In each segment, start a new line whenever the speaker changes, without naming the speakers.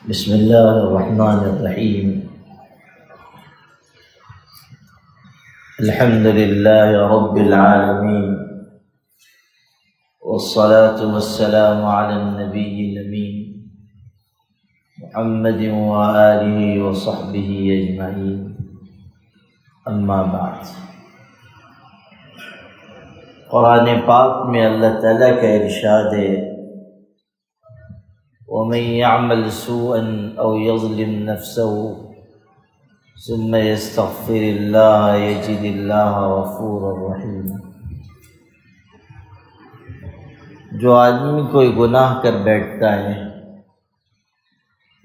بسم اللہ الرحمن الرحیم الحمد للہ رب العالمین والصلاة والسلام علی النبی الامین محمد وآلہ وصحبہ اجمعین اما بعد۔ قرآن پاک میں اللہ تعالیٰ کا ارشاد ہے وَمَن يَعْمَلْ سُوءًا أَوْ يَظْلِمْ نَفْسَهُ ثُمَّ يَسْتَغْفِرِ اللَّهَ يَجِدِ اللَّهَ غَفُورًا رَحِيمًا۔ جو آدمی کوئی گناہ کر بیٹھتا ہے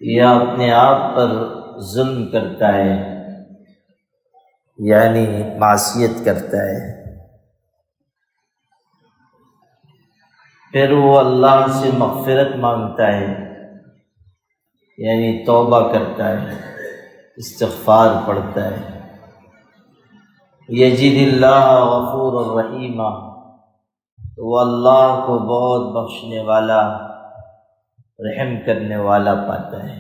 یا اپنے آپ پر ظلم کرتا ہے یعنی معصیت کرتا ہے، پھر وہ اللہ سے مغفرت مانگتا ہے یعنی توبہ کرتا ہے، استغفار پڑھتا ہے، یجد اللہ غفور الرحیم، تو وہ اللہ کو بہت بخشنے والا رحم کرنے والا پاتا ہے۔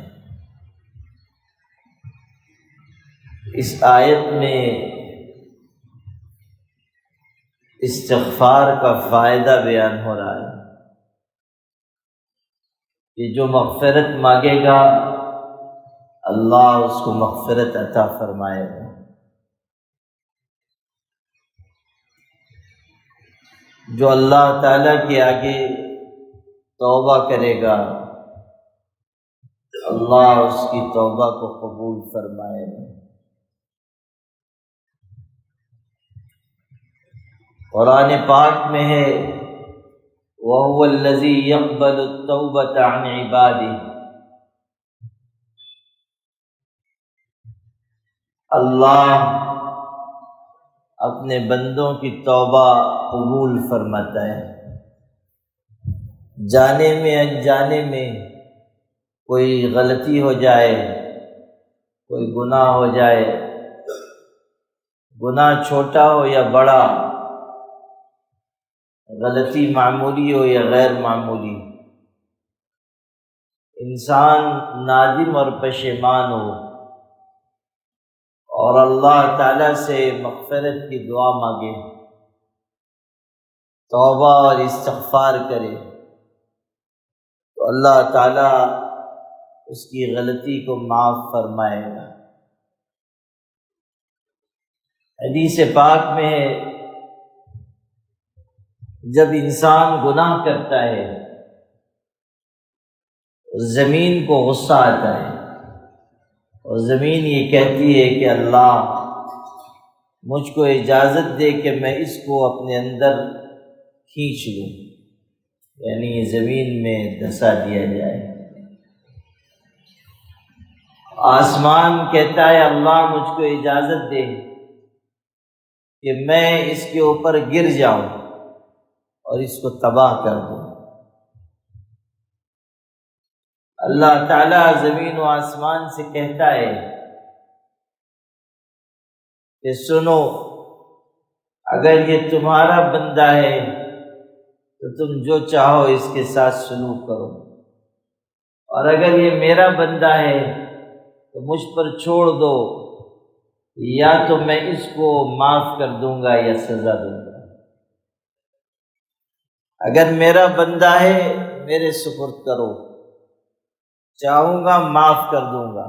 اس آیت میں استغفار کا فائدہ بیان ہو رہا ہے کہ جو مغفرت مانگے گا اللہ اس کو مغفرت عطا فرمائے گا۔ جو اللہ تعالیٰ کے آگے توبہ کرے گا اللہ اس کی توبہ کو قبول فرمائے گا۔ قرآن پاک میں ہے وَهُوَ الَّذِي يَقْبَلُ التَّوْبَةَ عَنْ عِبَادِهِ، اللہ اپنے بندوں کی توبہ قبول فرماتا ہے۔ جانے میں انجانے میں کوئی غلطی ہو جائے، کوئی گناہ ہو جائے، گناہ چھوٹا ہو یا بڑا، غلطی معمولی ہو یا غیر معمولی، انسان نادم اور پشیمان ہو اور اللہ تعالیٰ سے مغفرت کی دعا مانگے، توبہ اور استغفار کرے تو اللہ تعالیٰ اس کی غلطی کو معاف فرمائے گا۔ حدیث پاک میں ہے جب انسان گناہ کرتا ہے زمین کو غصہ آتا ہے اور زمین یہ کہتی ہے کہ اللہ مجھ کو اجازت دے کہ میں اس کو اپنے اندر کھینچ لوں، یعنی زمین میں دھسا دیا جائے۔ آسمان کہتا ہے اللہ مجھ کو اجازت دے کہ میں اس کے اوپر گر جاؤں اور اس کو تباہ کر دوں۔ اللہ تعالیٰ زمین و آسمان سے کہتا ہے کہ سنو، اگر یہ تمہارا بندہ ہے تو تم جو چاہو اس کے ساتھ سلوک کرو، اور اگر یہ میرا بندہ ہے تو مجھ پر چھوڑ دو، یا تو میں اس کو معاف کر دوں گا یا سزا دوں گا۔ اگر میرا بندہ ہے میرے سپرد کرو، چاہوں گا معاف کر دوں گا،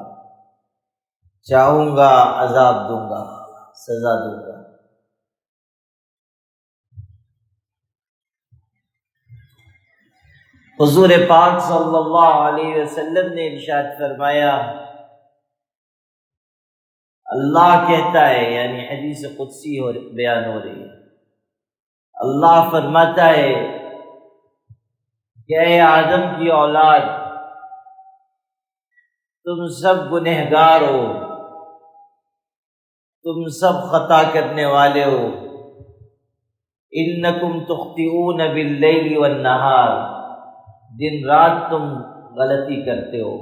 چاہوں گا عذاب دوں گا، سزا دوں گا۔ حضور پاک صلی اللہ علیہ وسلم نے ارشاد فرمایا، اللہ کہتا ہے، یعنی حدیث قدسی بیان ہو رہی ہے، اللہ فرماتا ہے کہ اے آدم کی اولاد، تم سب گنہگار ہو، تم سب خطا کرنے والے ہو، انکم تخطئون باللیل والنہار، دن رات تم غلطی کرتے ہو،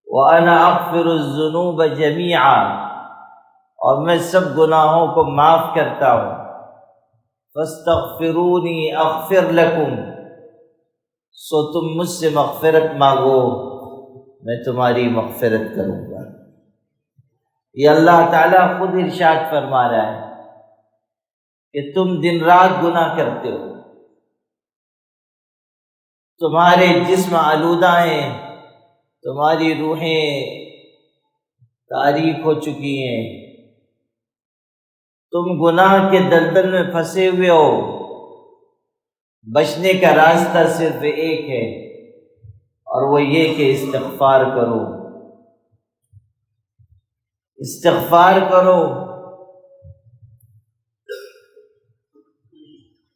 وَأَنَا أَغْفِرُ الذُّنُوبَ جَمِيعًا، اور میں سب گناہوں کو معاف کرتا ہوں، فَاسْتَغْفِرُونِي أَغْفِرْ لَكُمْ، سو تم مجھ سے مغفرت مانگو میں تمہاری مغفرت کروں گا۔ یہ اللہ تعالیٰ خود ارشاد فرما رہا ہے کہ تم دن رات گناہ کرتے ہو، تمہارے جسم آلودہ ہیں، تمہاری روحیں تاریک ہو چکی ہیں، تم گناہ کے دلدل میں پھنسے ہوئے ہو۔ بچنے کا راستہ صرف ایک ہے، اور وہ یہ کہ استغفار کرو، استغفار کرو۔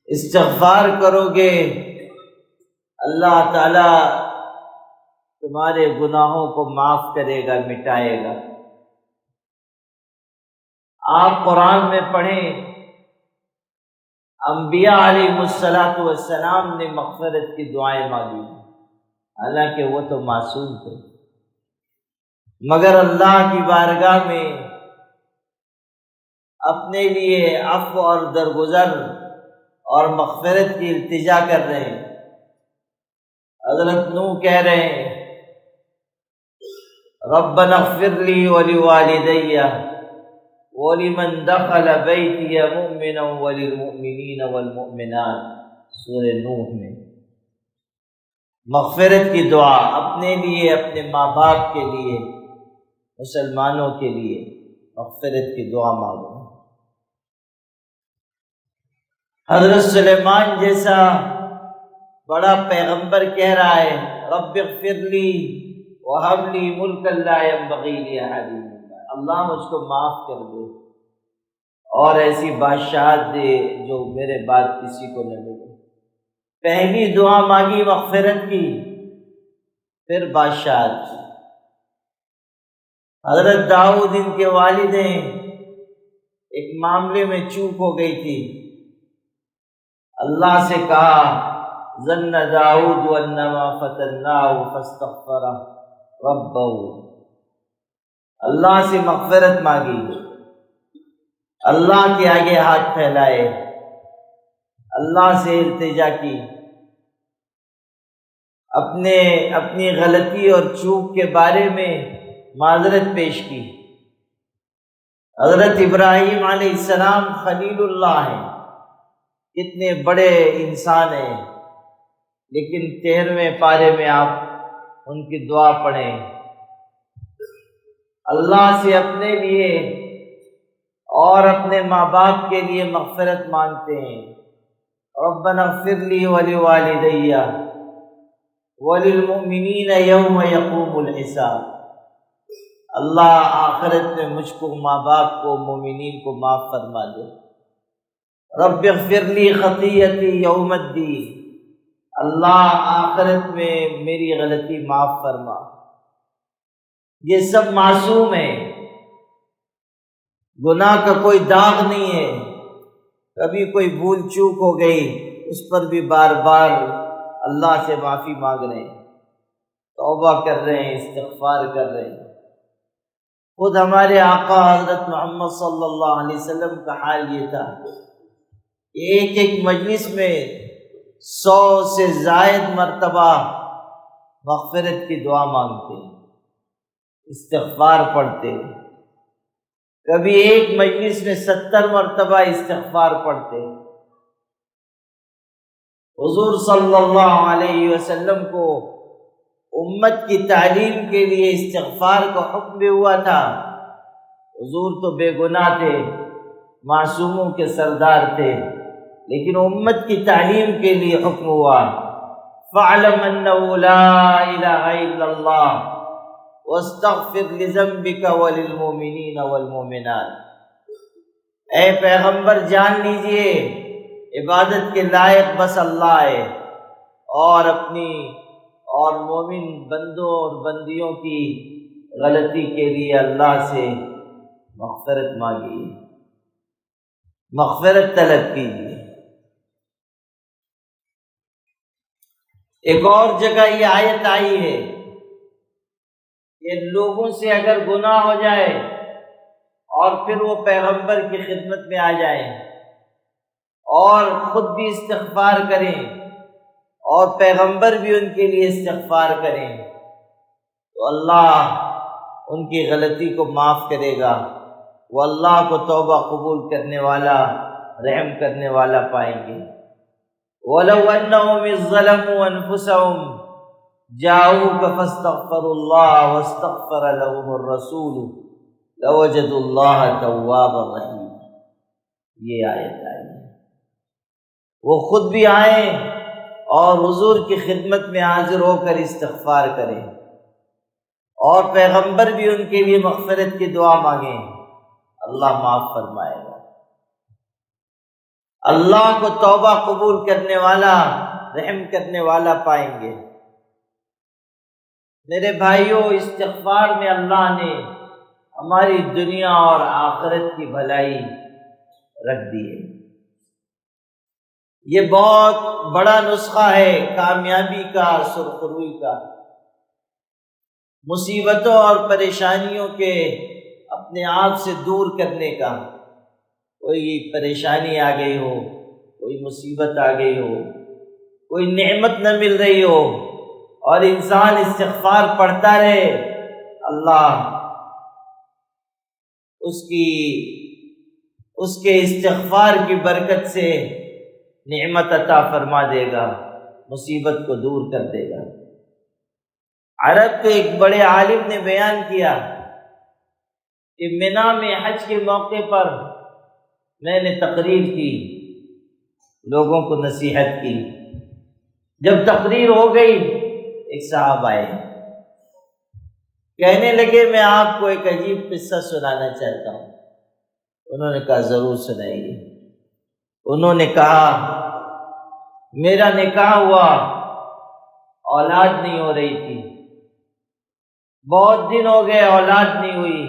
استغفار کرو گے اللہ تعالیٰ تمہارے گناہوں کو معاف کرے گا، مٹائے گا۔ آپ قرآن میں پڑھیں، انبیاء علیہ السلام نے مغفرت کی دعائیں مانگی، حالانکہ وہ تو معصوم تھے، مگر اللہ کی بارگاہ میں اپنے لیے عفو اور درگزر اور مغفرت کی التجا کر رہے ہیں۔ حضرت نوح کہہ رہے ہیں ربنا اغفر لی ولوالدی ولمن دخل بیتی مؤمنا وللمؤمنین والمؤمنات، سورہ نوح میں مغفرت کی دعا اپنے لیے، اپنے ماں باپ کے لیے، مسلمانوں کے لیے مغفرت کی دعا مانگو۔ حضرت سلیمان جیسا بڑا پیغمبر کہہ رہا ہے رب اغفر لی وہب لی ملکا لا ينبغی لأحد من بعدی، اللہ مجھ کو معاف کر دے اور ایسی بادشاہت دے جو میرے بعد کسی کو نہ ملے۔ پہلی دعا مانگی مغفرت کی، پھر بادشاہت کی۔ حضرت داؤد ان کے والد ہیں، ایک معاملے میں چوک ہو گئی تھی، اللہ سے کہا ظن داؤد انما فتناہ فاستغفر ربہ، اللہ سے مغفرت مانگی، اللہ کے آگے ہاتھ پھیلائے، اللہ سے التجا کی، اپنی غلطی اور چوک کے بارے میں معذرت پیش کی۔ حضرت ابراہیم علیہ السلام خلیل اللہ ہیں، کتنے بڑے انسان ہیں، لیکن 13ویں پارے میں آپ ان کی دعا پڑھیں، اللہ سے اپنے لیے اور اپنے ماں باپ کے لیے مغفرت مانگتے ہیں۔ ربنا اغفر لی ولوالدی وللمؤمنین یوم یقوم الحساب، اللہ آخرت میں مجھ کو، ماں باپ کو، مومنین کو معاف فرما دے۔ رب اغفر لی خطیئتی یوم الدین، اللہ آخرت میں میری غلطی معاف فرما۔ یہ سب معصوم ہیں، گناہ کا کوئی داغ نہیں ہے، کبھی کوئی بھول چوک ہو گئی اس پر بھی بار بار اللہ سے معافی مانگ رہے ہیں، توبہ کر رہے ہیں، استغفار کر رہے ہیں۔ خود ہمارے آقا حضرت محمد صلی اللہ علیہ وسلم کا حال یہ تھا، ایک ایک مجلس میں 100 سے زائد مرتبہ مغفرت کی دعا مانگتے، استغفار پڑھتے، کبھی ایک مجلس میں 70 مرتبہ استغفار پڑھتے۔ حضور صلی اللہ علیہ وسلم کو امت کی تعلیم کے لیے استغفار کا حکم بھی ہوا تھا۔ حضور تو بے گناہ تھے، معصوموں کے سردار تھے، لیکن امت کی تعلیم کے لیے حکم ہوا فَاعْلَمْ أَنَّهُ لَا إِلَهَ إِلَّا اللَّهُ وَاسْتَغْفِرْ لِذَنبِكَ وَلِلْمُؤْمِنِينَ وَالْمُؤْمِنَاتِ، اے پیغمبر جان لیجئے عبادت کے لائق بس اللہ ہے، اور اپنی اور مومن بندوں اور بندیوں کی غلطی کے لیے اللہ سے مغفرت مانگیے، مغفرت طلب کیجیے۔ ایک اور جگہ یہ آیت آئی ہے کہ لوگوں سے اگر گناہ ہو جائے اور پھر وہ پیغمبر کی خدمت میں آ جائیں اور خود بھی استغفار کریں اور پیغمبر بھی ان کے لیے استغفار کریں، تو اللہ ان کی غلطی کو معاف کرے گا، وہ اللہ کو توبہ قبول کرنے والا، رحم کرنے والا پائیں گے۔ وَلَوْ أَنَّهُمْ إِذ ظَّلَمُوا أَنفُسَهُمْ جَاءُوكَ فَاسْتَغْفَرُوا اللَّهَ وَاسْتَغْفَرَ لَهُمُ الرَّسُولُ لَوَجَدُوا اللَّهَ تَوَّابًا رَحِيمًا۔ یہ آیت آئی ہے، وہ خود بھی آئیں اور حضور کی خدمت میں حاضر ہو کر استغفار کریں، اور پیغمبر بھی ان کے لیے مغفرت کی دعا مانگیں، اللہ معاف فرمائے گا۔ اللہ کو توبہ قبول کرنے والا، رحم کرنے والا پائیں گے۔ میرے بھائیوں، استغفار میں اللہ نے ہماری دنیا اور آخرت کی بھلائی رکھ دی ہے۔ یہ بہت بڑا نسخہ ہے کامیابی کا، سرخروئی کا۔ مصیبتوں اور پریشانیوں کے اپنے آپ سے دور کرنے کا۔ کوئی پریشانی آ گئی ہو، کوئی مصیبت آ گئی ہو، کوئی نعمت نہ مل رہی ہو، اور انسان استغفار پڑھتا رہے، اللہ اس کے استغفار کی برکت سے نعمت عطا فرما دے گا، مصیبت کو دور کر دے گا۔ عرب کے ایک بڑے عالم نے بیان کیا کہ منا میں حج کے موقع پر میں نے تقریر کی، لوگوں کو نصیحت کی۔ جب تقریر ہو گئی، ایک صاحب آئے، کہنے لگے میں آپ کو ایک عجیب قصہ سنانا چاہتا ہوں۔ انہوں نے کہا ضرور سنائیے۔ انہوں نے کہا میرا نکاح ہوا، اولاد نہیں ہو رہی تھی، بہت دن ہو گئے اولاد نہیں ہوئی،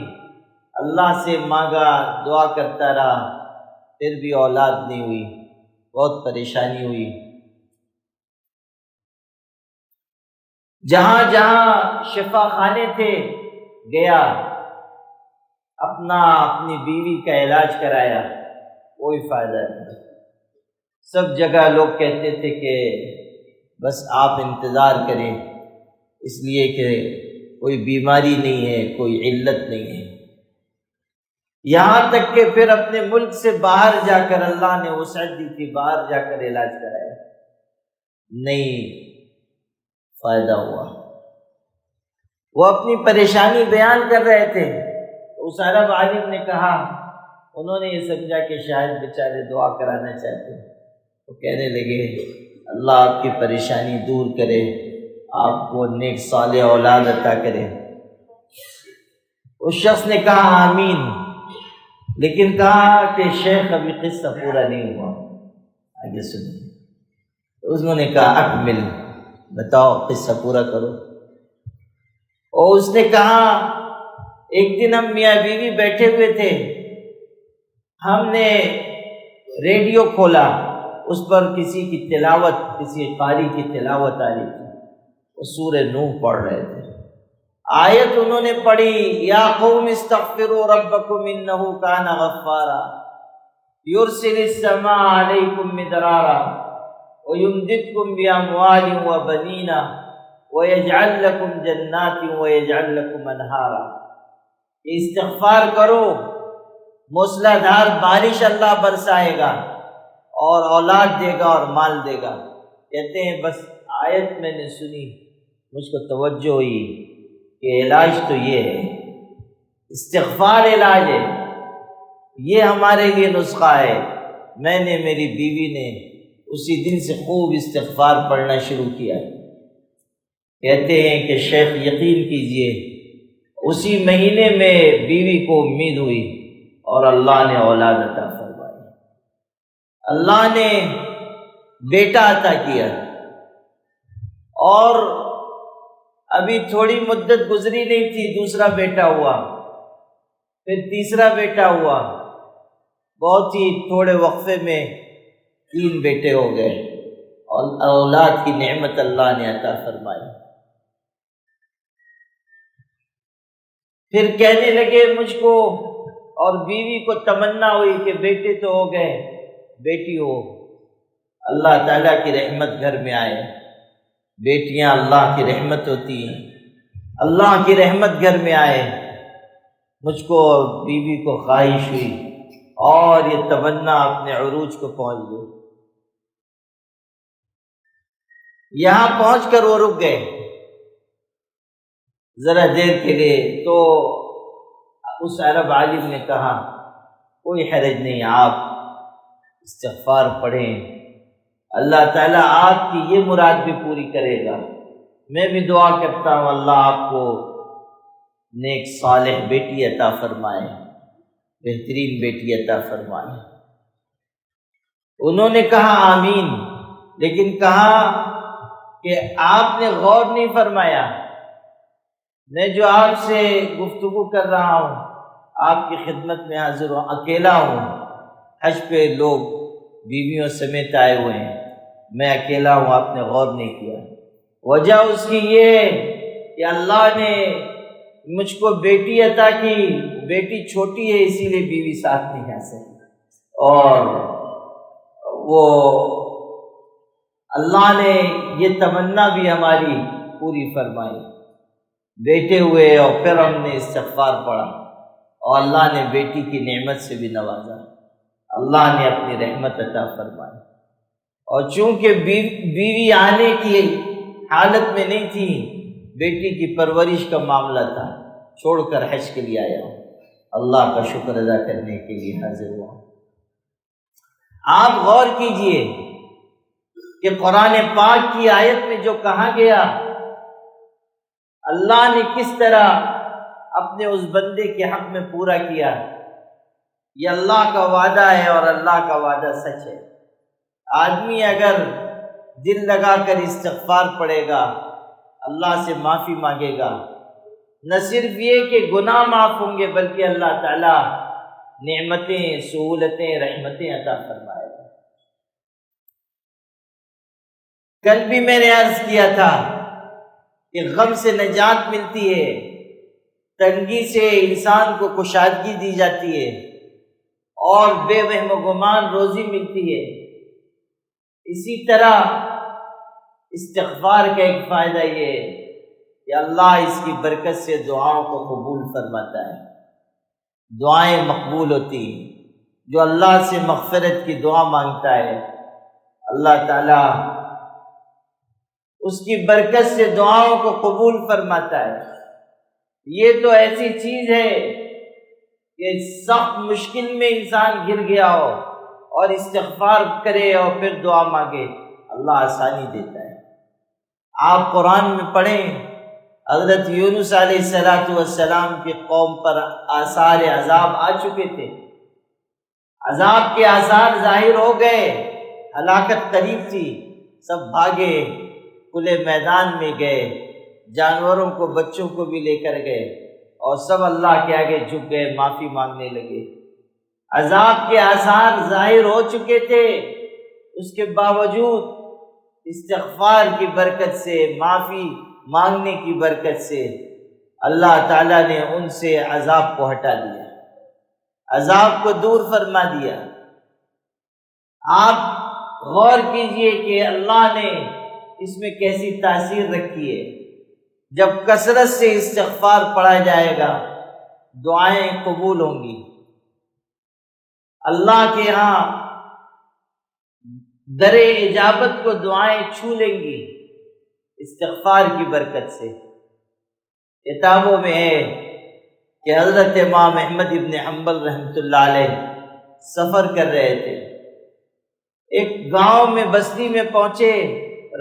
اللہ سے مانگا، دعا کرتا رہا، پھر بھی اولاد نہیں ہوئی، بہت پریشانی ہوئی۔ جہاں جہاں شفا خانے تھے گیا، اپنی بیوی کا علاج کرایا، کوئی فائدہ نہیں۔ سب جگہ لوگ کہتے تھے کہ بس آپ انتظار کریں، اس لیے کہ کوئی بیماری نہیں ہے، کوئی علت نہیں ہے۔ یہاں تک کہ پھر اپنے ملک سے باہر جا کر اللہ نے وسعت دی تھی، باہر جا کر علاج کرایا، نہیں فائدہ ہوا۔ وہ اپنی پریشانی بیان کر رہے تھے، اس عرب عالم نے کہا، انہوں نے یہ سمجھا کہ شاید بیچارے دعا کرانا چاہتے ہیں، وہ کہنے لگے اللہ آپ کی پریشانی دور کرے، آپ کو نیک صالح اولاد عطا کرے۔ اس شخص نے کہا آمین، لیکن کہا کہ شیخ ابھی قصہ پورا نہیں ہوا، آگے سنیں۔ انہوں نے کہا اکمل، بتاؤ قصہ پورا کرو۔ اور اس نے کہا ایک دن ہم میاں بیوی بیٹھے ہوئے تھے، ہم نے ریڈیو کھولا، اس پر کسی کی تلاوت، کسی قاری کی تلاوت آ رہی تھی، وہ سورہ نوح پڑھ رہے تھے۔ آیت انہوں نے پڑھی، یا قوم استغفروا ربکم انہ کان غفارا یرسل السماء علیکم مدرارا ویمددکم باموال وبنین ویجعل لکم جنات ویجعل لکم انہارا۔ استغفار کرو، موسلا دھار بارش اللہ برسائے گا اور اولاد دے گا اور مال دے گا۔ کہتے ہیں بس آیت میں نے سنی، مجھ کو توجہ ہوئی کہ علاج تو یہ ہے، استغفار علاج ہے، یہ ہمارے لیے نسخہ ہے۔ میں نے، میری بیوی نے اسی دن سے خوب استغفار پڑھنا شروع کیا۔ کہتے ہیں کہ شیخ یقین کیجئے اسی مہینے میں بیوی کو امید ہوئی اور اللہ نے اولاد عطا فرمائی، اللہ نے بیٹا عطا کیا۔ اور ابھی تھوڑی مدت گزری نہیں تھی، دوسرا بیٹا ہوا، پھر تیسرا بیٹا ہوا، بہت ہی تھوڑے وقفے میں 3 بیٹے ہو گئے، اور اولاد کی نعمت اللہ نے عطا فرمائی۔ پھر کہنے لگے مجھ کو اور بیوی کو تمنا ہوئی کہ بیٹے تو ہو گئے، بیٹی ہو، اللہ تعالیٰ کی رحمت گھر میں آئے۔ بیٹیاں اللہ کی رحمت ہوتی ہیں۔ اللہ کی رحمت گھر میں آئے، مجھ کو اور بیوی کو خواہش ہوئی اور یہ تمنا اپنے عروج کو پہنچ گئی۔ یہاں پہنچ کر وہ رک گئے ذرا دیر کے لیے، تو اس عرب عالم نے کہا کوئی حرج نہیں، آپ استغفار پڑھیں، اللہ تعالیٰ آپ کی یہ مراد بھی پوری کرے گا۔ میں بھی دعا کرتا ہوں اللہ آپ کو نیک صالح بیٹی عطا فرمائے، بہترین بیٹی عطا فرمائے۔ انہوں نے کہا آمین، لیکن کہا کہ آپ نے غور نہیں فرمایا، میں جو آپ سے گفتگو کر رہا ہوں، آپ کی خدمت میں حاضر ہوں، اکیلا ہوں، حج پہ لوگ بیویوں سمیت آئے ہوئے ہیں، میں اکیلا ہوں، آپ نے غور نہیں کیا۔ وجہ اس کی یہ ہے کہ اللہ نے مجھ کو بیٹی عطا کی، بیٹی چھوٹی ہے اسی لیے بیوی ساتھ نہیں آ سکی، اور وہ اللہ نے یہ تمنا بھی ہماری پوری فرمائی، بیٹے ہوئے اور پھر ہم نے استغفار پڑھا اور اللہ نے بیٹی کی نعمت سے بھی نوازا، اللہ نے اپنی رحمت عطا فرمائی۔ اور چونکہ بیوی آنے کی حالت میں نہیں تھی، بیٹی کی پرورش کا معاملہ تھا، چھوڑ کر حج کے لیے آیا ہوں، اللہ کا شکر ادا کرنے کے لیے حاضر ہوا۔ آپ غور کیجئے کہ قرآن پاک کی آیت میں جو کہا گیا، اللہ نے کس طرح اپنے اس بندے کے حق میں پورا کیا۔ یہ اللہ کا وعدہ ہے اور اللہ کا وعدہ سچ ہے۔ آدمی اگر دل لگا کر استغفار پڑھے گا، اللہ سے معافی مانگے گا، نہ صرف یہ کہ گناہ معاف ہوں گے بلکہ اللہ تعالیٰ نعمتیں، سہولتیں، رحمتیں عطا فرمائے گا۔ کل بھی میں نے عرض کیا تھا کہ غم سے نجات ملتی ہے، تنگی سے انسان کو کشادگی دی جاتی ہے، اور بے وہم و گمان روزی ملتی ہے۔ اسی طرح استغفار کا ایک فائدہ یہ ہے کہ اللہ اس کی برکت سے دعاؤں کو قبول فرماتا ہے، دعائیں مقبول ہوتی ہیں۔ جو اللہ سے مغفرت کی دعا مانگتا ہے، اللہ تعالیٰ اس کی برکت سے دعاؤں کو قبول فرماتا ہے۔ یہ تو ایسی چیز ہے کہ سخت مشکل میں انسان گر گیا ہو اور استغفار کرے اور پھر دعا مانگے، اللہ آسانی دیتا ہے۔ آپ قرآن میں پڑھیں، حضرت یونس علیہ السلام کی قوم پر آثار عذاب آ چکے تھے، عذاب کے آثار ظاہر ہو گئے، ہلاکت قریب تھی، سب بھاگے، کھلے میدان میں گئے، جانوروں کو، بچوں کو بھی لے کر گئے، اور سب اللہ کے آگے جھک گئے، معافی مانگنے لگے۔ عذاب کے آثار ظاہر ہو چکے تھے، اس کے باوجود استغفار کی برکت سے، معافی مانگنے کی برکت سے اللہ تعالیٰ نے ان سے عذاب کو ہٹا دیا، عذاب کو دور فرما دیا۔ آپ غور کیجئے کہ اللہ نے اس میں کیسی تاثیر رکھی ہے۔ جب کثرت سے استغفار پڑھا جائے گا، دعائیں قبول ہوں گی، اللہ کے ہاں در اجابت کو دعائیں چھو لیں گی استغفار کی برکت سے۔ کتابوں میں ہے کہ حضرت امام احمد ابن حنبل رحمۃ اللہ علیہ سفر کر رہے تھے، ایک گاؤں میں، بستی میں پہنچے،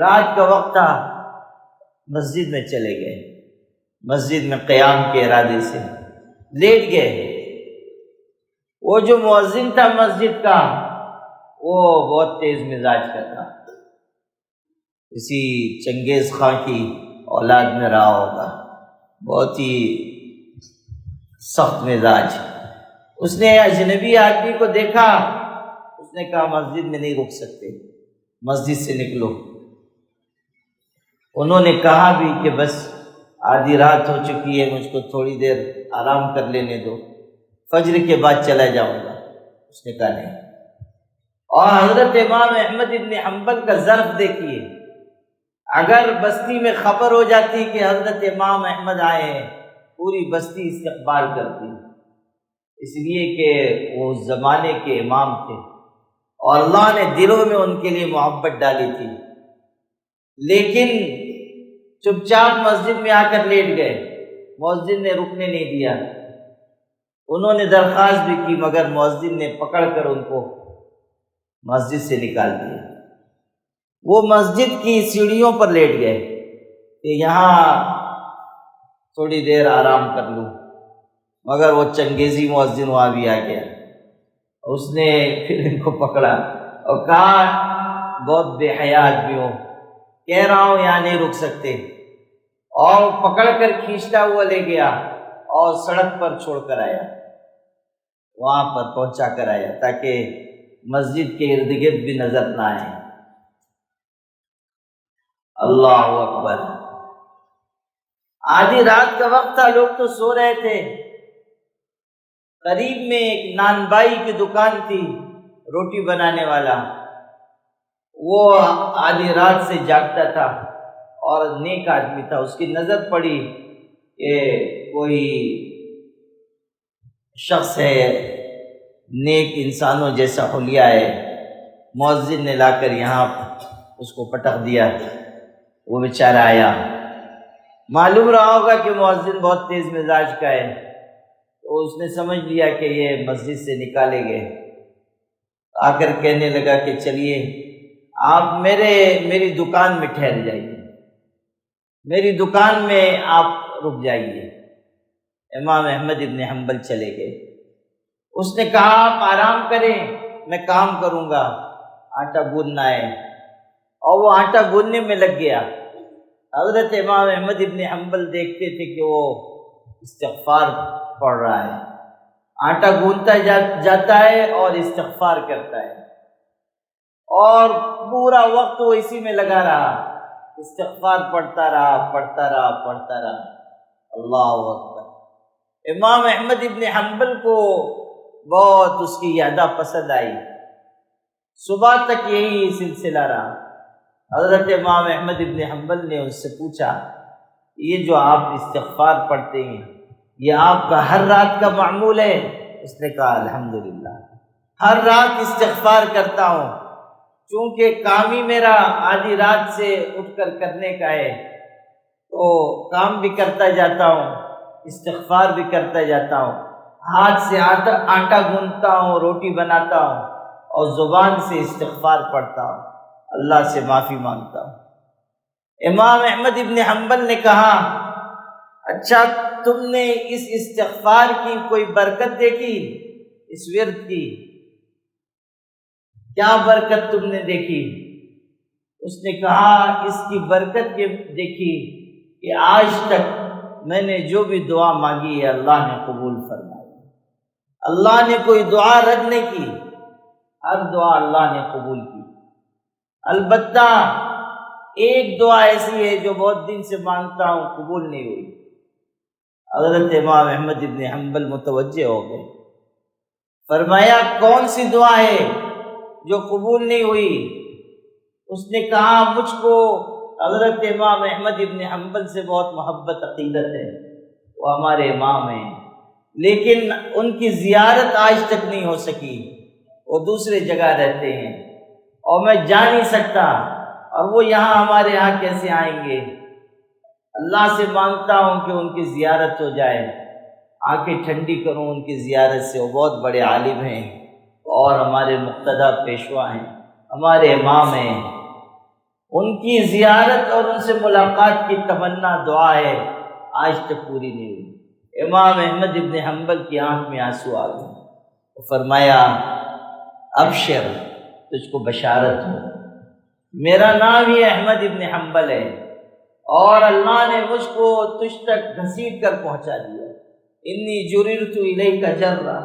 رات کا وقت تھا، مسجد میں چلے گئے، مسجد میں قیام کے ارادے سے لیٹ گئے۔ وہ جو مؤذن تھا مسجد کا، وہ بہت تیز مزاج کا تھا، کسی چنگیز خان کی اولاد میں رہا ہوگا، بہت ہی سخت مزاج۔ اس نے اجنبی آدمی کو دیکھا، اس نے کہا مسجد میں نہیں رک سکتے، مسجد سے نکلو۔ انہوں نے کہا بھی کہ بس آدھی رات ہو چکی ہے، مجھ کو تھوڑی دیر آرام کر لینے دو، فجر کے بعد چلا جاؤں گا۔ اس نے کہا نہیں۔ اور حضرت امام احمد ابن حنبل کا ظرف دیکھیے، اگر بستی میں خبر ہو جاتی کہ حضرت امام احمد آئے ہیں، پوری بستی استقبال کرتی، اس لیے کہ وہ اس زمانے کے امام تھے اور اللہ نے دلوں میں ان کے لیے محبت ڈالی تھی۔ لیکن چپ چاپ مسجد میں آ کر لیٹ گئے، مؤذن نے رکنے نہیں دیا، انہوں نے درخواست بھی کی مگر مؤذن نے پکڑ کر ان کو مسجد سے نکال دیا۔ وہ مسجد کی سیڑھیوں پر لیٹ گئے کہ یہاں تھوڑی دیر آرام کر لوں، مگر وہ چنگیزی مؤذن وہاں بھی آ گیا، اس نے پھر ان کو پکڑا اور کہا بہت بے حیا آدمی ہو، کہہ رہا ہوں یہاں نہیں رک سکتے، اور پکڑ کر کھینچتا ہوا لے گیا اور سڑک پر چھوڑ کر آیا، وہاں پر پہنچا کر آیا تاکہ مسجد کے ارد گرد بھی نظر نہ آئے۔ اللہ اکبر۔ آدھی رات کا وقت تھا، لوگ تو سو رہے تھے، قریب میں ایک نان بائی کی دکان تھی، روٹی بنانے والا، وہ آدھی رات سے جاگتا تھا اور نیک آدمی تھا، اس کی نظر پڑی کہ کوئی شخص ہے نیک انسانوں جیسا حلیہ ہے، مؤذن نے لا کر یہاں اس کو پٹک دیا، وہ بیچارہ آیا، معلوم رہا ہوگا کہ مؤذن بہت تیز مزاج کا ہے، تو اس نے سمجھ لیا کہ یہ مسجد سے نکالے گئے، آ کر کہنے لگا کہ چلیے آپ میری دکان میں ٹھہر جائیے، میری دکان میں آپ رک جائیے۔ امام احمد ابن حنبل چلے گئے، اس نے کہا آپ آرام کریں، میں کام کروں گا، آٹا گوندنا ہے، اور وہ آٹا گوندنے میں لگ گیا۔ حضرت امام احمد ابن حنبل دیکھتے تھے کہ وہ استغفار پڑھ رہا ہے، آٹا گوندتا جاتا ہے اور استغفار کرتا ہے، اور پورا وقت وہ اسی میں لگا رہا، استغفار پڑھتا رہا۔ اللہ اکبر۔ امام احمد ابن حنبل کو بہت اس کی یادہ پسند آئی، صبح تک یہی سلسلہ رہا۔ حضرت امام احمد ابن حنبل نے اس سے پوچھا یہ جو آپ استغفار پڑھتے ہیں یہ آپ کا ہر رات کا معمول ہے؟ اس نے کہا الحمدللہ، ہر رات استغفار کرتا ہوں، چونکہ کام ہی میرا آدھی رات سے اٹھ کر کرنے کا ہے، تو کام بھی کرتا جاتا ہوں، استغفار بھی کرتا جاتا ہوں، ہاتھ سے آٹا گوندتا ہوں، روٹی بناتا ہوں، اور زبان سے استغفار پڑھتا ہوں، اللہ سے معافی مانگتا ہوں۔ امام احمد ابن حنبل نے کہا اچھا تم نے اس استغفار کی کوئی برکت دیکھی؟ اس ورد کی کیا برکت تم نے دیکھی؟ اس نے کہا اس کی برکت یہ دیکھی کہ آج تک میں نے جو بھی دعا مانگی ہے اللہ نے قبول فرمائی، اللہ نے کوئی دعا رد نہیں کی، ہر دعا اللہ نے قبول کی۔ البتہ ایک دعا ایسی ہے جو بہت دن سے مانگتا ہوں قبول نہیں ہوئی۔ حضرت امام احمد ابن حنبل متوجہ ہو گئے، فرمایا کون سی دعا ہے جو قبول نہیں ہوئی؟ اس نے کہا مجھ کو حضرت امام احمد ابن حنبل سے بہت محبت عقیدت ہے، وہ ہمارے امام ہیں، لیکن ان کی زیارت آج تک نہیں ہو سکی، وہ دوسرے جگہ رہتے ہیں اور میں جا نہیں سکتا، اور وہ ہمارے یہاں کیسے آئیں گے؟ اللہ سے مانگتا ہوں کہ ان کی زیارت ہو جائے، آنکھیں ٹھنڈی کروں ان کی زیارت سے، وہ بہت بڑے عالم ہیں اور ہمارے مقتدی پیشوا ہیں، ہمارے امام ہیں، ان کی زیارت اور ان سے ملاقات کی تمنا دعا ہے، آج تک پوری نہیں ہوئی۔ امام احمد ابن حنبل کی آنکھ میں آنسو آ گئے، وہ فرمایا ابشر، تجھ کو بشارت ہو، میرا نام ہی احمد ابن حنبل ہے اور اللہ نے مجھ کو تجھ تک گھسیٹ کر پہنچا دیا، انی جررت الیک جرا،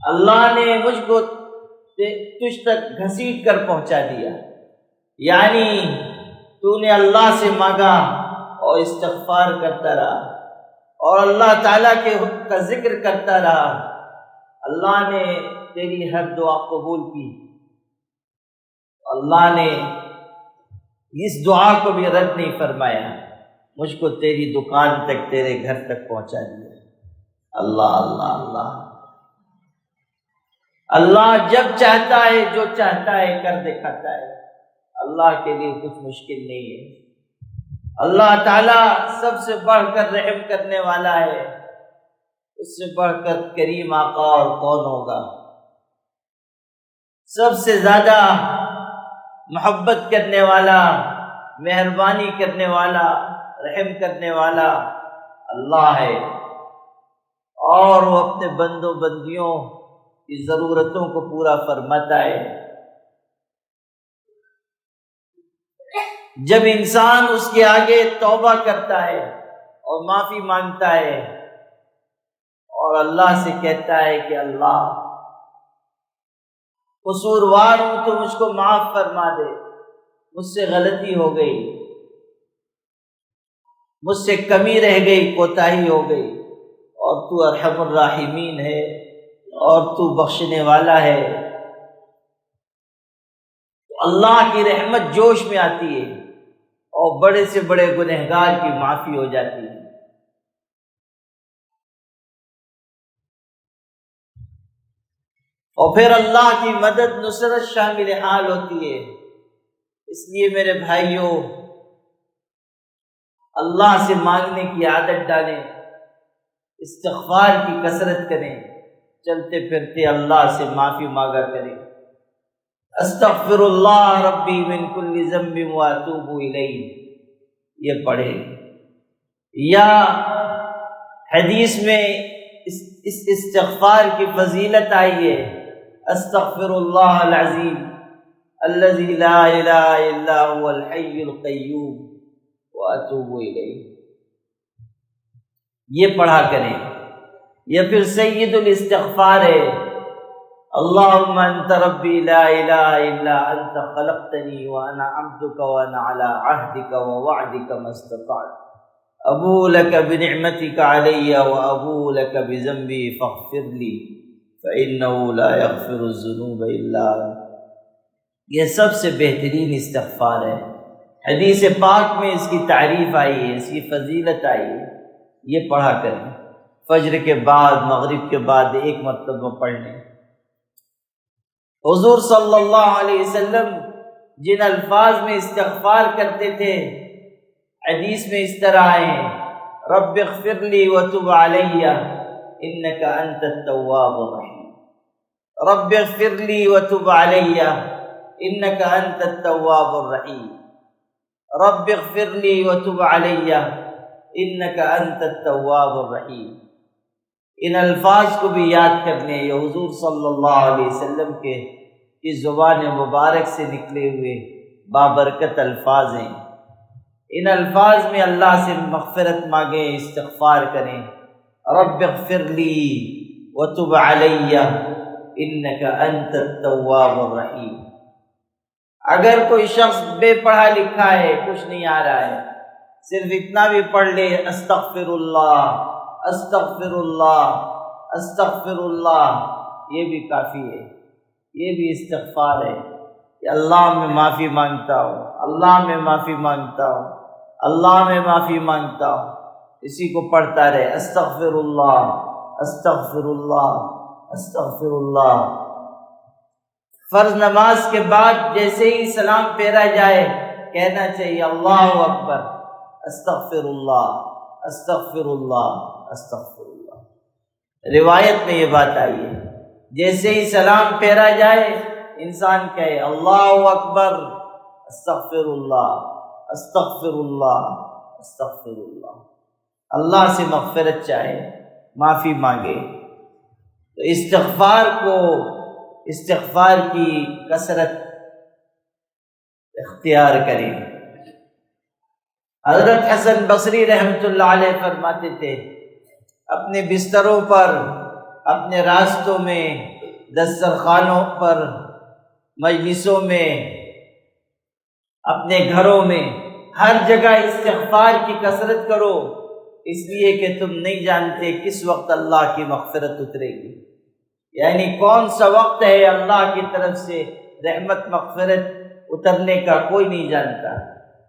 اللہ نے مجھ کو تجھ تک گھسیٹ کر پہنچا دیا، یعنی تو نے اللہ سے مانگا اور استغفار کرتا رہا اور اللہ تعالیٰ کا ذکر کرتا رہا، اللہ نے تیری ہر دعا قبول کی، اللہ نے اس دعا کو بھی رد نہیں فرمایا، مجھ کو تیری دکان تک، تیرے گھر تک پہنچا دیا۔ اللہ اللہ اللہ، اللہ جب چاہتا ہے جو چاہتا ہے کر دکھاتا ہے۔ اللہ کے لیے کچھ مشکل نہیں ہے۔ اللہ تعالیٰ سب سے بڑھ کر رحم کرنے والا ہے، اس سے بڑھ کر کریم آقا اور کون ہوگا؟ سب سے زیادہ محبت کرنے والا، مہربانی کرنے والا، رحم کرنے والا اللہ ہے، اور وہ اپنے بندوں بندیوں کی ضرورتوں کو پورا فرماتا ہے۔ جب انسان اس کے آگے توبہ کرتا ہے اور معافی مانگتا ہے اور اللہ سے کہتا ہے کہ اللہ قصوروار ہوں تو مجھ کو معاف فرما دے، مجھ سے غلطی ہو گئی، مجھ سے کمی رہ گئی، کوتاہی ہو گئی، اور تو ارحم الراحمین ہے اور تو بخشنے والا ہے، تو اللہ کی رحمت جوش میں آتی ہے اور بڑے سے بڑے گنہگار کی معافی ہو جاتی ہے۔ اور پھر اللہ کی مدد نصرت شامل حال ہوتی ہے۔ اس لیے میرے بھائیوں، اللہ سے مانگنے کی عادت ڈالیں، استغفار کی کثرت کریں، چلتے پھرتے اللہ سے معافی مانگا کریں۔ استغفر اللہ ربی من کل ذنب واتوب الیہ، یہ پڑھیں۔ یا حدیث میں اس استغفار کی فضیلت آئی ہے، استغفر اللہ العظیم الذی لا الہ الا هو الحی القیوم واتوب الیہ، یہ پڑھا کریں۔ یا پھر سید الاستغفار ہے، اللہم انت ربی لا الہ الا انت خلقتنی وانا عبدک وانا علی عہدک ووعدک ما استطعت، ابوء لک بنعمتک علی وابوء لک بذنبی فاغفر لی فإنہ لا یغفر الذنوب الا انت۔ یہ سب سے بہترین استغفار ہے، حدیث پاک میں اس کی تعریف آئی ہے، اس کی فضیلت آئی ہے، یہ پڑھا کریں۔ فجر کے بعد، مغرب کے بعد ایک مرتبہ پڑھ لیں۔ حضور صلی اللہ علیہ وسلم جن الفاظ میں استغفار کرتے تھے، حدیث میں اس طرح ہیں، رب اغفر لی وتب علی انک انت التواب الرحیم، رب اغفر لی وتب علی انک انت التواب الرحیم، رب اغفر لی وتب علی انک انت التواب الرحیم۔ ان الفاظ کو بھی یاد کرنے، یہ حضور صلی اللہ علیہ وسلم کے اس زبان مبارک سے نکلے ہوئے بابرکت الفاظ ہیں۔ ان الفاظ میں اللہ سے مغفرت مانگیں، استغفار کریں، رب اغفر لی وتب علی انک انت التواب الرحیم۔ اگر کوئی شخص بے پڑھا لکھا ہے، کچھ نہیں آ رہا ہے، صرف اتنا بھی پڑھ لے، استغفر اللہ استغفر اللہ استغفر اللہ، یہ بھی کافی ہے، یہ بھی استغفار ہے کہ اللہ میں معافی مانگتا ہوں، اللہ میں معافی مانگتا ہوں، اللہ میں معافی مانگتا ہوں، اسی کو پڑھتا رہے، استغفر اللہ استغفر اللہ استغفر اللہ۔ فرض نماز کے بعد جیسے ہی سلام پھیرا جائے کہنا چاہیے اللہ اکبر، استغفر اللہ استغفر اللہ استغفر اللہ۔ روایت میں یہ بات آئی ہے، جیسے ہی سلام پھیرا جائے انسان کہے اللہ اکبر استغفر اللہ استغفر اللہ استغفر اللہ، اللہ سے مغفرت چاہے، معافی مانگے۔ تو استغفار کی کثرت اختیار کریں۔ حضرت حسن بصری رحمۃ اللہ علیہ فرماتے تھے، اپنے بستروں پر، اپنے راستوں میں، دسترخوانوں پر، مجلسوں میں، اپنے گھروں میں، ہر جگہ استغفار کی کثرت کرو، اس لیے کہ تم نہیں جانتے کس وقت اللہ کی مغفرت اترے گی، یعنی کون سا وقت ہے اللہ کی طرف سے رحمت مغفرت اترنے کا، کوئی نہیں جانتا۔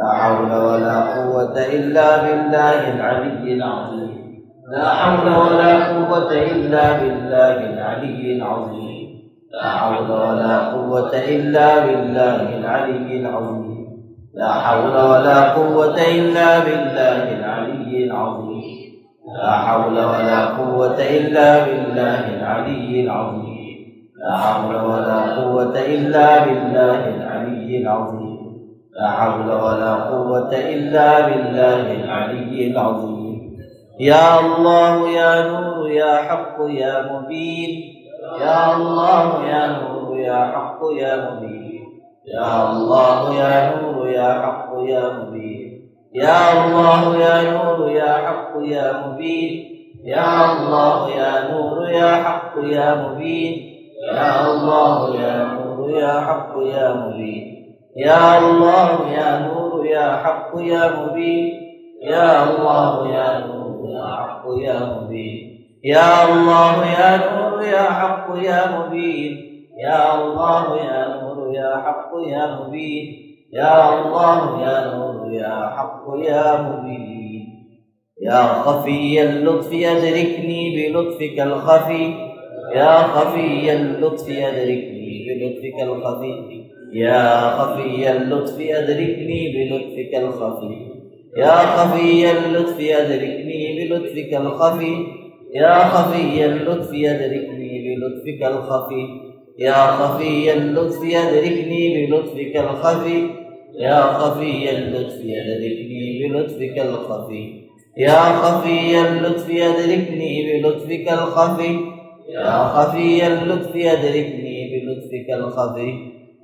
لا حول ولا قوة إلا بالله العلي العظيم لا حول ولا قوة إلا بالله العلي العظيم لا حول ولا قوة إلا بالله العلي العظيم لا حول ولا قوة إلا بالله العلي العظيم لا حول ولا قوة إلا بالله العلي العظيم لا حول ولا قوة إلا بالله العلي العظيم لا حول ولا قوة إلا بالله العلي العظيم يا الله يا نور يا حق يا مبين يا الله يا نور يا حق يا مبين يا الله يا نور يا حق يا مبين يا الله يا نور يا حق يا مبين يا الله يا نور يا حق يا مبين يا الله يا نور يا حق يا مبين يا الله يا نور يا حق يا مبين يا الله يا نور يا حق يا مبين يا الله يا نور يا حق يا مبين يا الله يا نور يا حق يا مبين يا الله يا نور يا حق يا مبين يا خفي اللطف أدركني بلطفك الخفي يا خفي اللطف أدركني بلطفك الخفي يا خفي اللطف أدركني بلطفك الخفي يا خفي اللطف أدركني بلطفك الخفي يا خفي اللطف أدركني بلطفك الخفي يا خفي اللطف أدركني بلطفك الخفي يا خفي اللطف أدركني بلطفك الخفي يا خفي اللطف أدركني بلطفك الخفي يا خفي اللطف أدركني بلطفك الخفي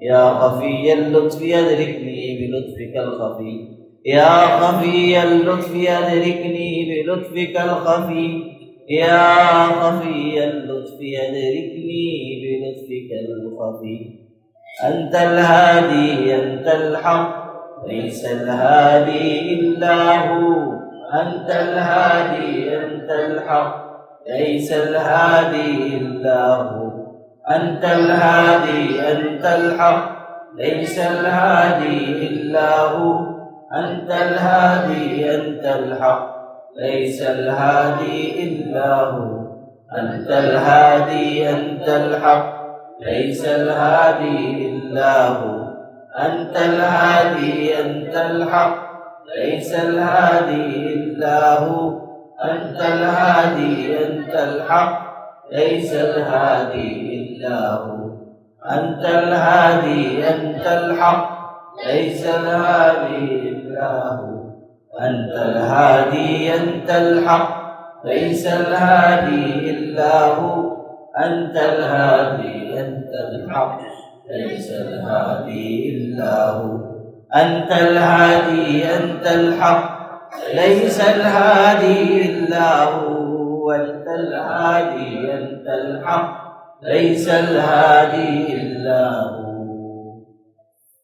يا خفي اللطف أدركني بلطفك الخفي يا خفي اللطف أدركني بلطفك الخفي يا خفي اللطف أدركني بلطفك الخفي أنت الهادي أنت الحق ليس الهادي إلا هو أنت الهادي أنت الحق ليس الهادي إلا هو أنت الهادي أنت الحق ليس الهادي إلا هو أنت الهادي أنت الحق ليس الهادي إلا هو أنت الهادي أنت الحق ليس الهادي إلا هو أنت الهادي أنت الحق ليس الهادي إلا هو أنت الهادي أنت الحق ليس الهادي إلا هو أنت الهادي أنت الحق ليس الهادي إلا هو أنت الهادي أنت الحق ليس الهادي إلا هو أنت الهادي أنت الحق ليس الهادي إلا هو أنت الهادي أنت الحق ليس الهادي إلا هو أنت الهادي أنت الحق ليس الهادي إلا هو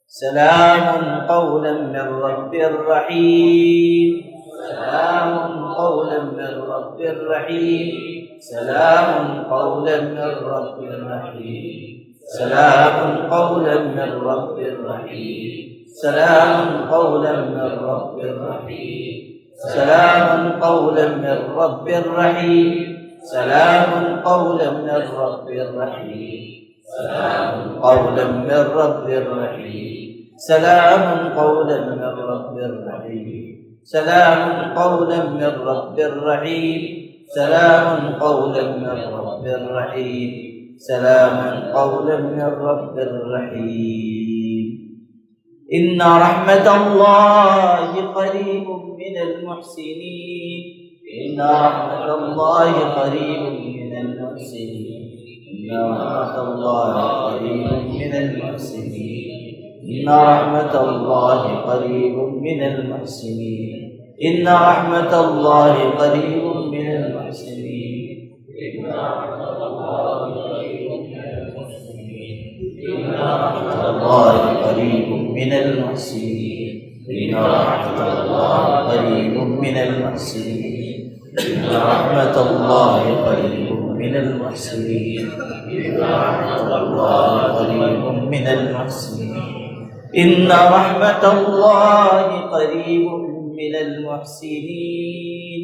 سلام قولا من رب رحيم سلام قولا من رب رحيم سلام قولا من رب رحيم سلام قولا من رب رحيم سلام قولا من رب رحيم سلام قولا من رب رحيم سلام قولا من رب رحيم سلام قولا من رب رحيم سلام قولا من رب رحيم سلام قولا من رب رحيم سلام قولا من رب رحيم سلام قولا من رب رحيم إن رحمة الله قريب من المحسنين إن رحمة الله قريب من المحسنين إن رحمة الله قريب من المحسنين إن رحمة الله قريب من المحسنين إن رحمة الله قريب من المحسنين إن رحمة الله قريب من المحسنين إن رحمة الله قريب من المحسنين إن رحمة الله قريب من المحسنين إن رحمة الله قريب من المحسنين إن رحمة الله قريب من المحسنين إن رحمة الله قريب من المحسنين.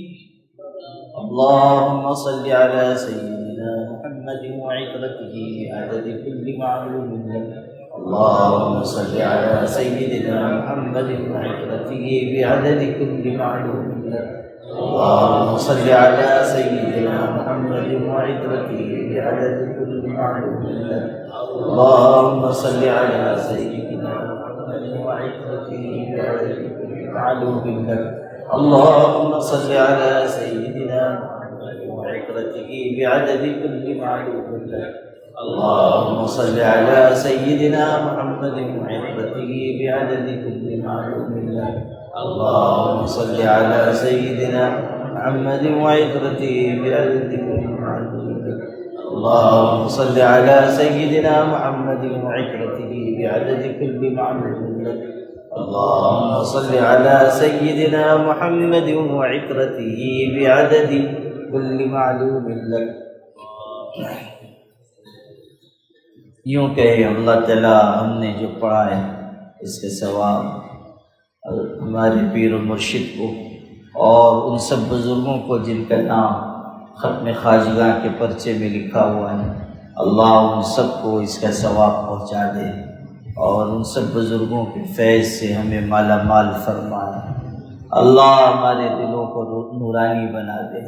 اللهم صل على سيدنا محمد وعترته بعدد كل معلوم لك. اللهم صل على سيدنا محمد وعترته بعدد كل معلوم لك. اللهم صل على سيدنا محمد وعترته بعدد كل معلوم لك. اللهم صل على سيدنا محمد وعترته بعدد كل معلوم لك. اللهم صل على سيدنا محمد وعترته بعدد كل معلوم لك. اللهم صل على سيدنا محمد وعترته بعدد كل معلوم لك. اللهم صل على سيدنا محمد وعترته بعدد كل معلوم لك. اللهم صل على سيدنا محمد وعترته بعدد كل معلوم لك. اللهم صل على سيدنا محمد وعترته بعدد كل معلوم لك. یوں کہ اللہ تعالیٰ ہم نے جو پڑھا ہے اس کے ثواب ہمارے پیر و مرشد کو اور ان سب بزرگوں کو جن کا نام ختم خواجگاہ کے پرچے میں لکھا ہوا ہے، اللہ ان سب کو اس کا ثواب پہنچا دے اور ان سب بزرگوں کے فیض سے ہمیں مالا مال فرمائے. اللہ ہمارے دلوں کو نورانی بنا دے.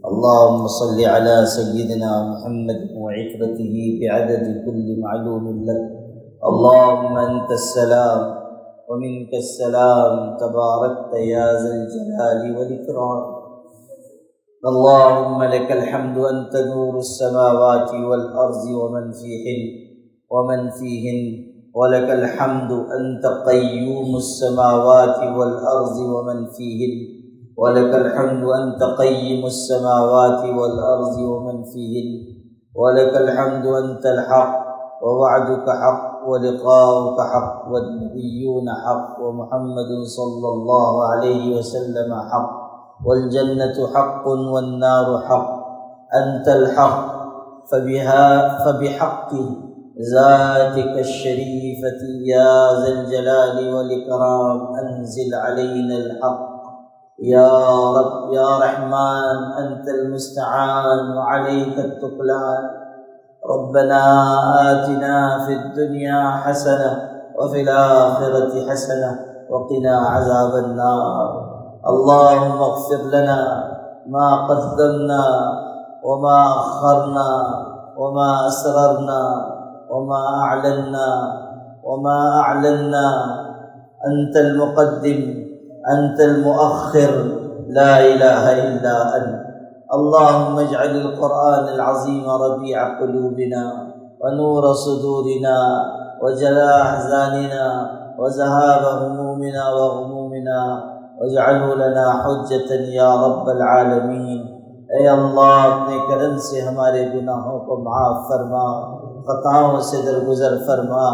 اللهم صل على سيدنا محمد وعترته بعدد كل معلوم لك. اللهم أنت السلام ومنك السلام تباركت يا ذا الجلال والإكرام. اللهم لك الحمد أنت نور السماوات والأرض ومن فيهن ولك الحمد أنت قيوم السماوات والأرض ومن فيهن ولك الحمد أنت قيم السماوات والأرض ومن فيهن ولك الحمد أنت الحق ووعدك حق ولقاؤك حق والنبيون حق ومحمد صلى الله عليه وسلم حق والجنة حق والنار حق. أنت الحق فبحق ذاتك الشريفة يا ذا الجلال والإكرام أنزل علينا الحق. يا رب يا رحمن أنت المستعان وعليك التكلان. ربنا آتنا في الدنيا حسنة وفي الآخرة حسنة وقنا عذاب النار. اللهم اغفر لنا ما قدمنا وما أخرنا وما أسررنا وما أعلنا. أنت المقدم أنت المؤخر لا إله إلا أنت. اللهم اجعل القرآن العظيم ربيع قلوبنا ونور صدورنا وجلاء أحزاننا وذهاب همومنا وغمومنا واجعله لنا حجة يا رب العالمين. اے اللہ اپنے کرم سے ہمارے گناہوں کو معاف فرما، خطاؤں سے درگزر فرما.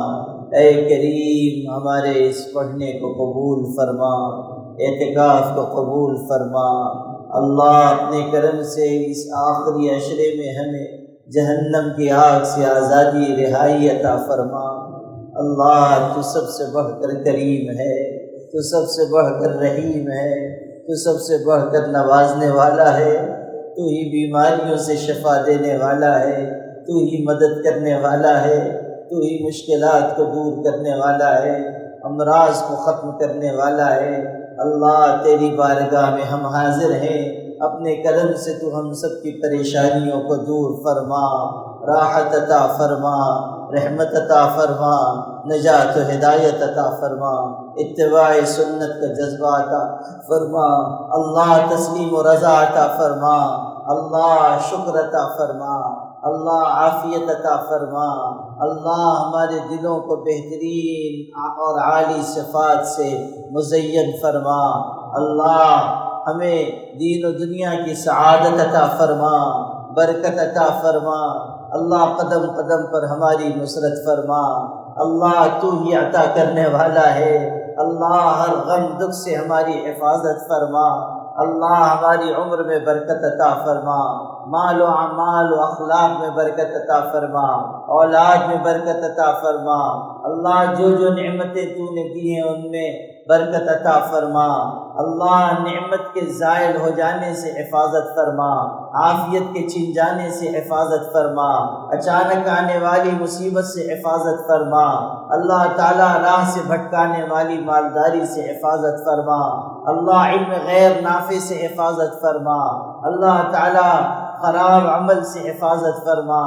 اے کریم ہمارے اس پڑھنے کو قبول فرما، اعتکاف کو قبول فرما. اللہ اپنے کرم سے اس آخری عشرے میں ہمیں جہنم کی آگ سے آزادی رہائی عطا فرما. اللہ تو سب سے بڑھ کر کریم ہے، تو سب سے بڑھ کر رحیم ہے، تو سب سے بڑھ کر نوازنے والا ہے. تو ہی بیماریوں سے شفا دینے والا ہے، تو ہی مدد کرنے والا ہے، تو ہی مشکلات کو دور کرنے والا ہے، امراض کو ختم کرنے والا ہے. اللہ تیری بارگاہ میں ہم حاضر ہیں، اپنے کرم سے تو ہم سب کی پریشانیوں کو دور فرما، راحت عطا فرما، رحمت عطا فرما، نجات و ہدایت عطا فرما، اتباع سنت کا جذبہ عطا فرما. اللہ تسلیم و رضا عطا فرما، اللہ شکر عطا فرما، اللہ عافیت عطا فرما. اللہ ہمارے دلوں کو بہترین اور عالی صفات سے مزین فرما. اللہ ہمیں دین و دنیا کی سعادت عطا فرما، برکت عطا فرما. اللہ قدم قدم پر ہماری نصرت فرما. اللہ تو ہی عطا کرنے والا ہے. اللہ ہر غم دکھ سے ہماری حفاظت فرما. اللہ ہماری عمر میں برکت عطا فرما، مال و اعمال و اخلاق میں برکت عطا فرما، اولاد میں برکت عطا فرما۔ اللہ جو جو نعمتیں تو نے دی ہیں ان میں برکت عطا فرما۔ اللہ نعمت کے زائل ہو جانے سے حفاظت فرما، عافیت کے چھن جانے سے حفاظت فرما، اچانک آنے والی مصیبت سے حفاظت فرما۔ اللہ تعالیٰ راہ سے بھٹکانے والی مالداری سے حفاظت فرما۔ اللہ علم غیر نافع سے حفاظت فرما۔ اللہ تعالیٰ خراب عمل سے حفاظت فرما۔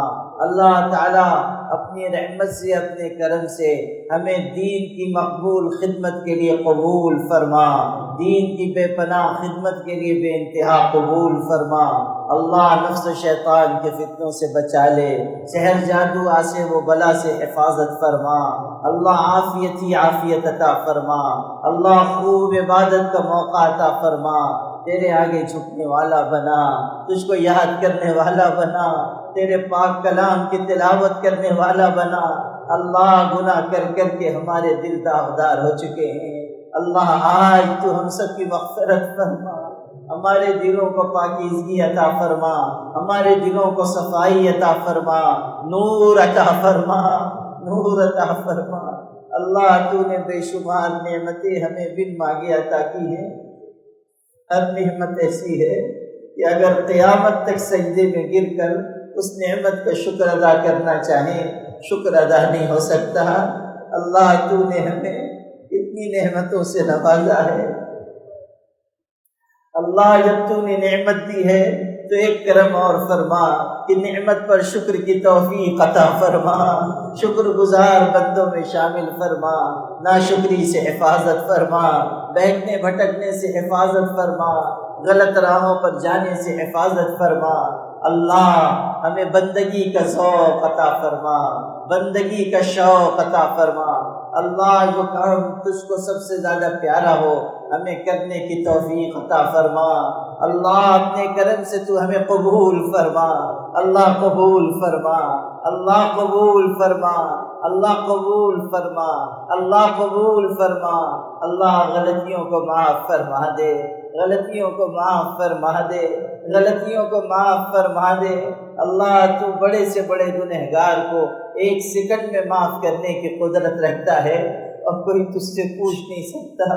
اللہ تعالیٰ اپنی رحمت سے، اپنے کرم سے ہمیں دین کی مقبول خدمت کے لیے قبول فرما، دین کی بے پناہ خدمت کے لیے بے انتہا قبول فرما۔ اللہ نفس و شیطان کے فتنوں سے بچا لے، سحر جادو آسے و بلا سے حفاظت فرما۔ اللہ عافیت ہی عافیت عطا فرما۔ اللہ خوب عبادت کا موقع عطا فرما، تیرے آگے جھکنے والا بنا، تجھ کو یاد کرنے والا بنا، تیرے پاک کلام کی تلاوت کرنے والا بنا۔ اللہ گناہ کر کر کے ہمارے دل داغدار ہو چکے ہیں، اللہ آج تو ہم سب کی مغفرت فرما، ہمارے دلوں کو پاکیزگی عطا فرما، ہمارے دلوں کو صفائی عطا فرما، نور عطا فرما، نور عطا فرما۔ اللہ تو نے بے شمار نعمتیں ہمیں بن مانگے عطا کی ہیں، ہر نعمت ایسی ہے کہ اگر قیامت تک سجدے میں گر کر اس نعمت کا شکر ادا کرنا چاہیں، شکر ادا نہیں ہو سکتا۔ اللہ تو نے ہمیں اتنی نعمتوں سے نوازا ہے، اللہ جب تو نے نعمت دی ہے تو ایک کرم اور فرما کہ نعمت پر شکر کی توفیق عطا فرما، شکر گزار بندوں میں شامل فرما، ناشکری سے حفاظت فرما، بہکنے بھٹکنے سے حفاظت فرما، غلط راہوں پر جانے سے حفاظت فرما۔ اللہ ہمیں بندگی کا ذوق عطا فرما، بندگی کا شوق عطا فرما۔ اللہ جو کام تجھ کو سب سے زیادہ پیارا ہو ہمیں کرنے کی توفیق عطا فرما۔ اللہ اپنے کرم سے تو ہمیں قبول فرما، اللہ قبول فرما، اللہ قبول فرما، اللہ قبول فرما، اللہ قبول فرما۔ اللہ غلطیوں کو معاف فرما دے، غلطیوں کو معاف فرما دے، غلطیوں کو معاف فرما دے۔ اللہ تو بڑے سے بڑے گنہگار کو ایک سیکنڈ میں معاف کرنے کی قدرت رکھتا ہے، اور کوئی تجھ سے پوچھ نہیں سکتا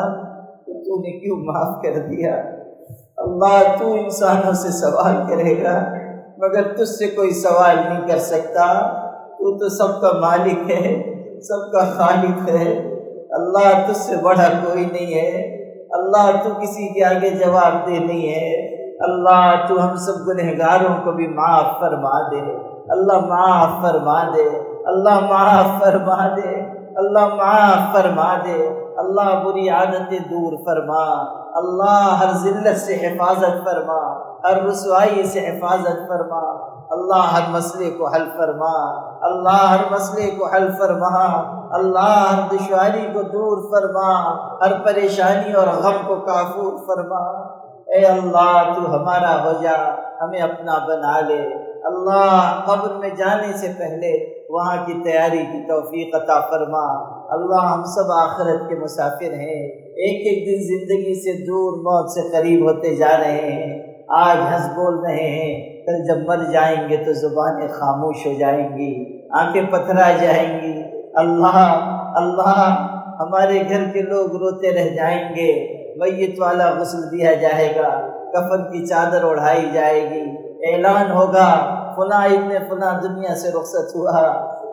کہ تو نے کیوں معاف کر دیا۔ اللہ تو انسانوں سے سوال کرے گا مگر تجھ سے کوئی سوال نہیں کر سکتا، تو سب کا مالک ہے، سب کا خالق ہے۔ اللہ تجھ سے بڑا کوئی نہیں ہے، اللہ تو کسی کے آگے جواب دہ نہیں ہے۔ اللہ تو ہم سب گنہگاروں کو بھی معاف فرما دے، اللہ معاف فرما دے، اللہ معاف فرما دے، اللہ معاف فرما دے۔ اللہ بری عادتیں دور فرما، اللہ ہر ذلت سے حفاظت فرما، ہر رسوائی سے حفاظت فرما۔ اللہ ہر مسئلے کو حل فرما، اللہ ہر مسئلے کو حل فرما، اللہ ہر دشواری کو دور فرما، ہر پریشانی اور غم کو کافور فرما۔ اے اللہ تو ہمارا ہو جا، ہمیں اپنا بنا لے۔ اللہ قبر میں جانے سے پہلے وہاں کی تیاری کی توفیق عطا فرما۔ اللہ ہم سب آخرت کے مسافر ہیں، ایک ایک دن زندگی سے دور، موت سے قریب ہوتے جا رہے ہیں۔ آج ہنس بول رہے ہیں، کل جب مر جائیں گے تو زبانیں خاموش ہو جائیں گی، آنکھیں پتھرا جائیں گی۔ اللہ اللہ ہمارے گھر کے لوگ روتے رہ جائیں گے، میت والا غسل دیا جائے گا، کفن کی چادر اڑھائی جائے گی، اعلان ہوگا فلاں ابن فلاں دنیا سے رخصت ہوا،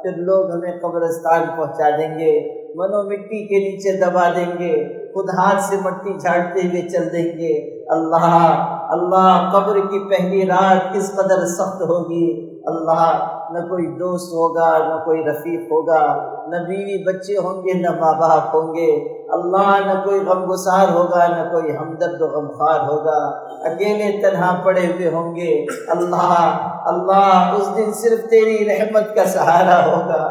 پھر لوگ ہمیں قبرستان پہنچا دیں گے، منو مٹی کے نیچے دبا دیں گے، خود ہاتھ سے مٹی جھاڑتے ہوئے چل دیں گے۔ اللہ اللہ قبر کی پہلی رات کس قدر سخت ہوگی۔ اللہ نہ کوئی دوست ہوگا، نہ کوئی رفیق ہوگا، نہ بیوی بچے ہوں گے، نہ ماں باپ ہوں گے۔ اللہ نہ کوئی غمگسار ہوگا، نہ کوئی ہمدرد و غمخوار ہوگا، اکیلے تنہا پڑے ہوئے ہوں گے۔ اللہ اللہ اس دن صرف تیری رحمت کا سہارا ہوگا،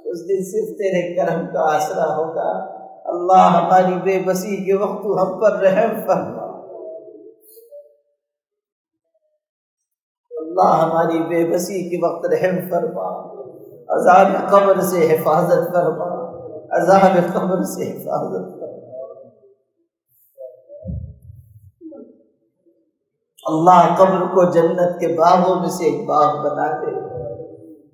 اس دن صرف تیرے کرم کا آسرا ہوگا۔ اللہ ہماری بے بسی کے وقت تو ہم پر رحم فرما، اللہ ہماری بے بسی کے وقت رحم فرما، عذاب قبر سے حفاظت فرما، عذاب قبر سے حفاظت فرما۔ اللہ قبر کو جنت کے باغوں میں سے ایک باغ بنا دے،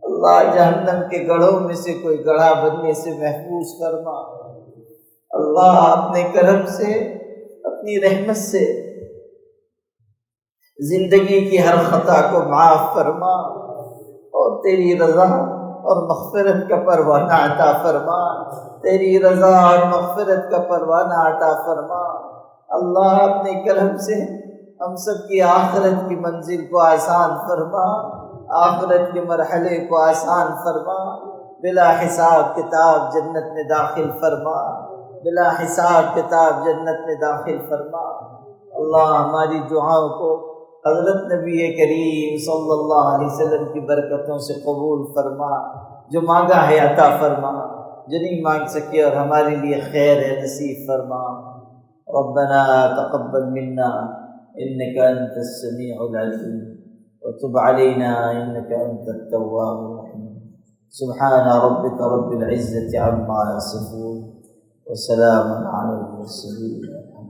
اللہ جہنم کے گڑھوں میں سے کوئی گڑھا بننے سے محفوظ فرما، اللہ اپنے کرم سے اپنی رحمت سے زندگی کی ہر خطا کو معاف فرما اور تیری رضا اور مغفرت کا پروانہ عطا فرما، تیری رضا اور مغفرت کا پروانہ عطا فرما۔ اللہ اپنے کرم سے ہم سب کی آخرت کی منزل کو آسان فرما، آخرت کے مرحلے کو آسان فرما، بلا حساب کتاب جنت میں داخل فرما، بلا حساب کتاب جنت میں داخل فرما۔ اللہ ہماری دعاؤں کو حضرت نبی کریم صلی اللہ علیہ وسلم کی برکتوں سے قبول فرما، جو مانگا ہے عطا فرما، جو نہیں مانگ سکے اور ہمارے لیے خیر ہے نصیب فرما۔ ربنا تقبل منا انك انت السميع العليم وتب علينا انك انت التواب الرحيم۔ سبحان ربك رب العزة عما يصفون وسلام على المرسلين۔